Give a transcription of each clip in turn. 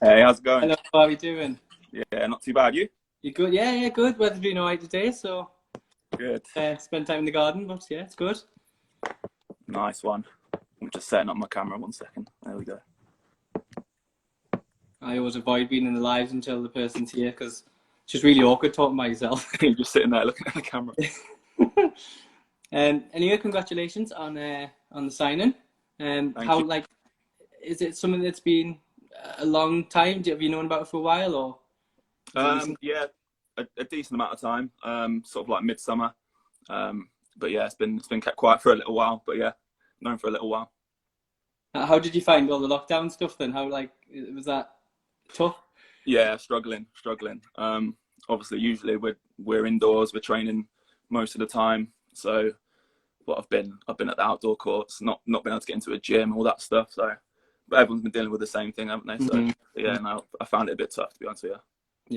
Hey, how's it going? Hello, how are you doing? Yeah, not too bad. You? You good? Yeah, yeah, good. Weather's been alright today, so Good. spend time in the garden, but yeah, it's good. Nice one. I'm just setting up my camera. 1 second. There we go. I always avoid being in the lives until the person's here because it's just really awkward talking by yourself. You're just sitting there looking at the camera. Anyway, congratulations on the signing. Thank How you. is it something that's been a long time? Have you known about it for a while, or is it recent? Yeah, a decent amount of time. Sort of like midsummer. But yeah, it's been kept quiet for a little while. But yeah, known for a little while. How did you find all the lockdown stuff then? How was that tough? Yeah, struggling. Obviously, usually we're indoors. We're training most of the time. So, but I've been at the outdoor courts, not been able to get into a gym, all that stuff. So, but everyone's been dealing with the same thing, haven't they? So, Hmm. yeah, no, I found it a bit tough, to be honest with you.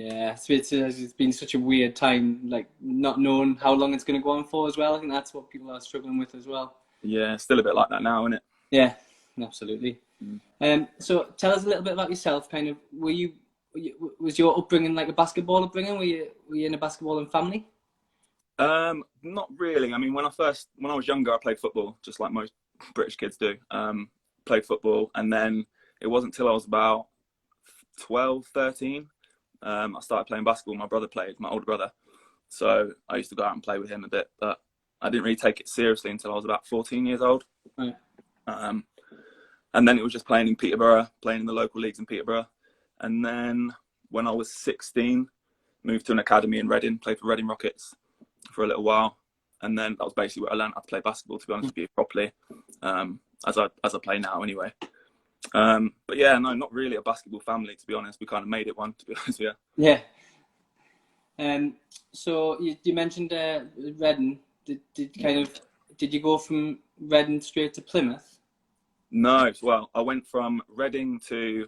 Yeah, it's been such a weird time, like not knowing how long it's going to go on for as well. I think that's what people are struggling with as well. Yeah, still a bit like that now, isn't it? Yeah, absolutely. Mm. So tell us a little bit about yourself. Kind of, was your upbringing like a basketball upbringing? Were you in a basketballing family? Not really. I mean, when I was younger, I played football, just like most British kids do. Played football, and then it wasn't till I was about 12, 13. I started playing basketball. My brother played, my older brother. So I used to go out and play with him a bit, but I didn't really take it seriously until I was about 14 years old. Right. Um, and then it was just playing in Peterborough, playing in the local leagues in Peterborough. And then when I was 16, moved to an academy in Reading, played for Reading Rockets for a little while. And then that was basically where I learned how to play basketball, to be honest with you, properly, as I play now anyway. But yeah, no, not really a basketball family, to be honest. We kind of made it one, to be honest with you. Yeah. Um. So you mentioned Reading. Did you go from Reading straight to Plymouth? No, well, I went from Reading to,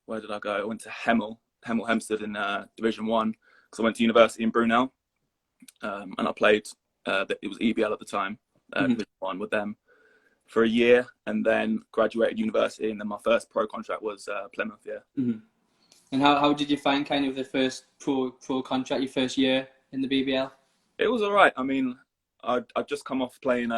where did I go? I went to Hemel Hempstead in Division 1, because I went to university in Brunel, and I played, it was EBL at the time, Hmm. Division 1 with them for a year, and then graduated university, and then my first pro contract was Plymouth, yeah. Hmm. And how did you find kind of the first pro contract, your first year in the BBL? It was all right. I mean, I'd just come off playing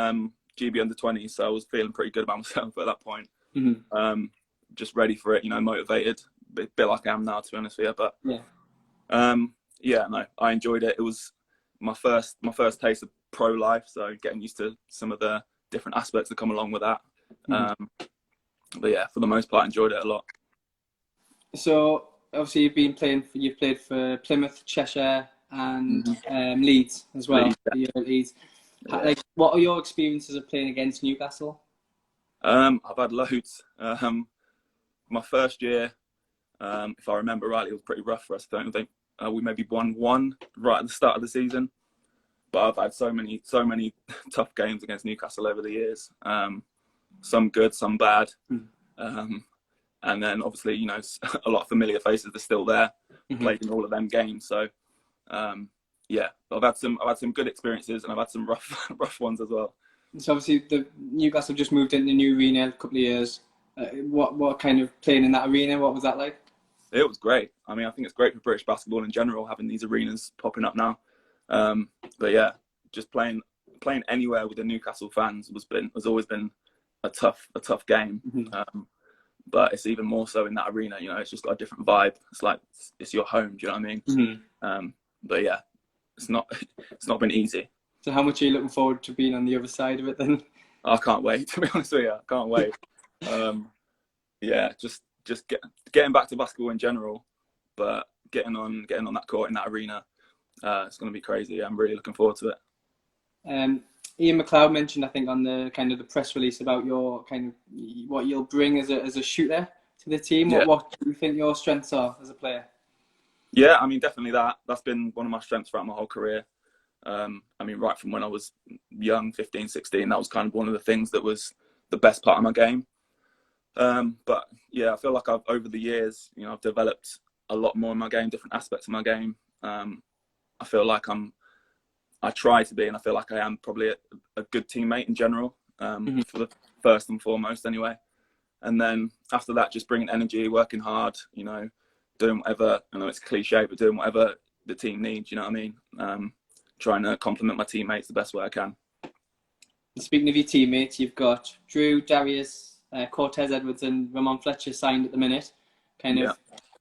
GB under 20, so I was feeling pretty good about myself at that point. Hmm. Um, just ready for it, motivated, bit like I am now, to be honest with you. But Yeah. yeah, no, I enjoyed it. It was my first taste of pro life, so getting used to some of the different aspects that come along with that. Hmm. But yeah, for the most part, I enjoyed it a lot. So obviously you've played for Plymouth, Cheshire, and Mm-hmm. Leeds as well. Leeds, You're at Leeds. yeah. What are your experiences of playing against Newcastle? I've had loads. My first year, if I remember rightly, it was pretty rough for us. I don't think we maybe won one right at the start of the season, but I've had so many tough games against Newcastle over the years. Some good, some bad, um, and then obviously a lot of familiar faces are still there. Mm-hmm. Played in all of them games, so yeah, I've had some good experiences, and I've had some rough rough ones as well. So obviously the Newcastle just moved into the new arena a couple of years. What kind of playing in that arena? What was that like? It was great. I mean, I think it's great for British basketball in general having these arenas popping up now. But yeah, just playing anywhere with the Newcastle fans has always been a tough game. Mm-hmm. But it's even more so in that arena. It's just got a different vibe. It's like it's your home. Do you know what I mean? Mm-hmm. But yeah, it's not it's not been easy. So how much are you looking forward to being on the other side of it then? I can't wait, to be honest with you. I can't wait. Yeah, getting back to basketball in general, but getting on that court in that arena, it's going to be crazy. I'm really looking forward to it. Ian McLeod mentioned, I think, on the kind of the press release about your kind of what you'll bring as a shooter to the team. Yeah, What do you think your strengths are as a player? yeah. I mean, definitely that's been one of my strengths throughout my whole career. I mean, right from when I was young, 15, 16, that was kind of one of the things that was the best part of my game. But yeah, I feel like over the years, I've developed a lot more in my game, different aspects of my game. I feel like I try to be, and I feel like I am probably a good teammate in general, Mm-hmm. for the first and foremost anyway. And then after that, just bringing energy, working hard, you know, doing whatever, I know it's cliche, but doing whatever the team needs, you know what I mean? Trying to compliment my teammates the best way I can. Speaking of your teammates, you've got Drew, Darius, Cortez Edwards and Ramon Fletcher signed at the minute. Kind of,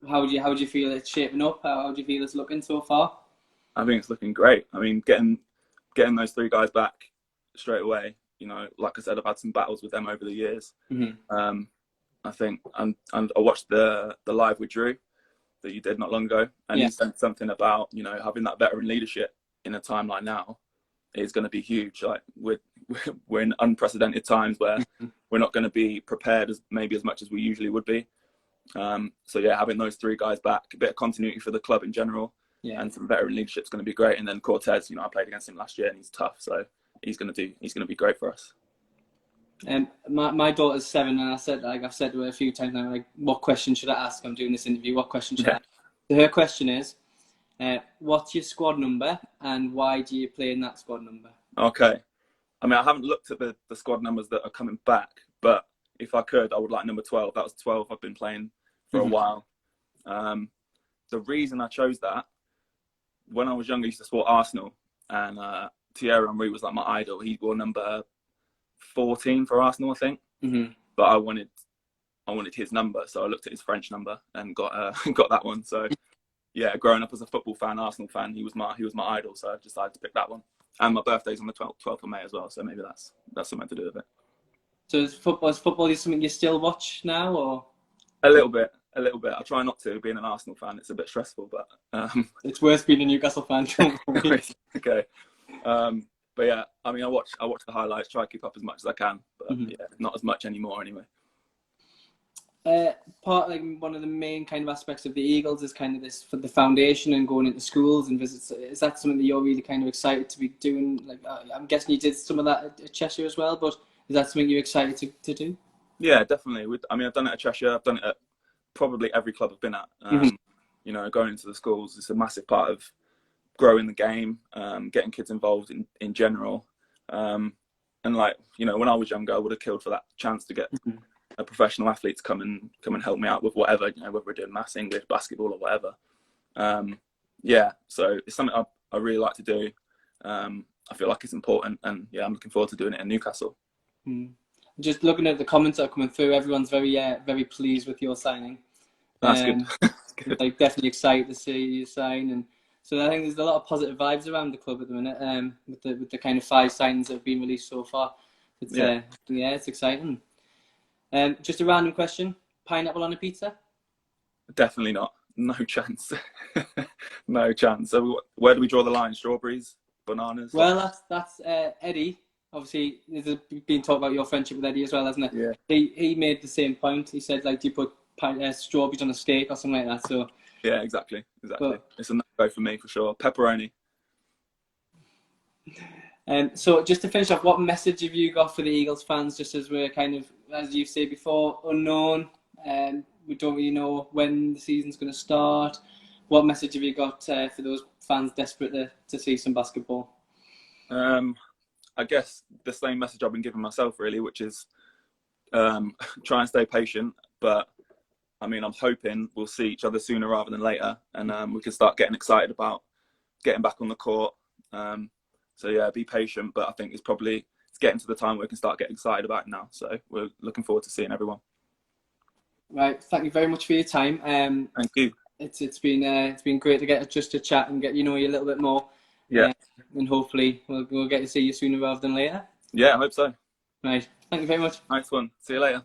how do you feel it's shaping up? How do you feel it's looking so far? I think it's looking great. I mean, getting those 3 guys back straight away, you know, like I said, I've had some battles with them over the years. I think, and I watched the live with Drew that you did not long ago, and he said something about, you know, having that veteran leadership in a time like now is going to be huge. Like we're in unprecedented times where we're not going to be prepared as much as we usually would be. So yeah, having those 3 guys back, a bit of continuity for the club in general, and some veteran leadership is going to be great. And then Cortez, you know, I played against him last year and he's tough, so he's going to be great for us. My daughter's 7, and I've said to her a few times now, like, what question should I ask? I'm doing this interview. What question should I ask? So her question is, what's your squad number and why do you play in that squad number? Okay. I mean, I haven't looked at the squad numbers that are coming back, but if I could, I would like number 12. That was 12 I've been playing for a while. The reason I chose that, when I was younger, I used to support Arsenal, and Thierry Henry was like my idol. He wore number 14 for Arsenal, I think. But I wanted his number, so I looked at his French number and got that one. So yeah, growing up as a football fan, Arsenal fan, he was my idol, so I decided to pick that one. And my birthday's on the 12th of May as well, so maybe that's something to do with it. So is football something you still watch now, or? A little bit. I try not to. Being an Arsenal fan, it's a bit stressful, but it's worse being a Newcastle fan. Okay. But yeah, I mean, I watch the highlights, try to keep up as much as I can, but yeah, not as much anymore anyway. One of the main kind of aspects of the Eagles is kind of this for the foundation and going into schools and visits. Is that something that you're really kind of excited to be doing? Like, I'm guessing you did some of that at Cheshire as well, but is that something you're excited to do? Yeah, definitely. I mean, I've done it at Cheshire. I've done it at probably every club I've been at. You know, going into the schools is a massive part of growing the game, getting kids involved in general. And like, you know, when I was younger, I would have killed for that chance to get a professional athlete to come and help me out with whatever, you know, whether we're doing maths, English, basketball or whatever. Yeah, so it's something I really like to do. I feel like it's important, and yeah, I'm looking forward to doing it in Newcastle. Just looking at the comments that are coming through, everyone's very pleased with your signing. That's good. Good. Like, definitely excited to see you sign, and so I think there's a lot of positive vibes around the club at the minute. With the kind of 5 signings that have been released so far, it's exciting. Just a random question: pineapple on a pizza? Definitely not. No chance. No chance. So where do we draw the line? Strawberries, bananas? Well, that's Eddie. Obviously, there's been talk about your friendship with Eddie as well, hasn't it? Yeah. He made the same point. He said, like, do you put strawberries on a steak or something like that? So. Yeah, exactly. But it's a no-go for me for sure. Pepperoni. So just to finish off, what message have you got for the Eagles fans? Just as we're kind of, as you say before, unknown, we don't really know when the season's going to start. What message have you got for those fans desperate to see some basketball? I guess the same message I've been giving myself, really, which is try and stay patient. But I mean, I'm hoping we'll see each other sooner rather than later, and we can start getting excited about getting back on the court. So yeah, be patient. But I think it's getting to the time where we can start getting excited about it now. So we're looking forward to seeing everyone. Right. Thank you very much for your time. Thank you. It's been great to get just to chat and get you a little bit more. Yeah. And hopefully we'll get to see you sooner rather than later. Yeah, I hope so. Right. Thank you very much. Nice one. See you later.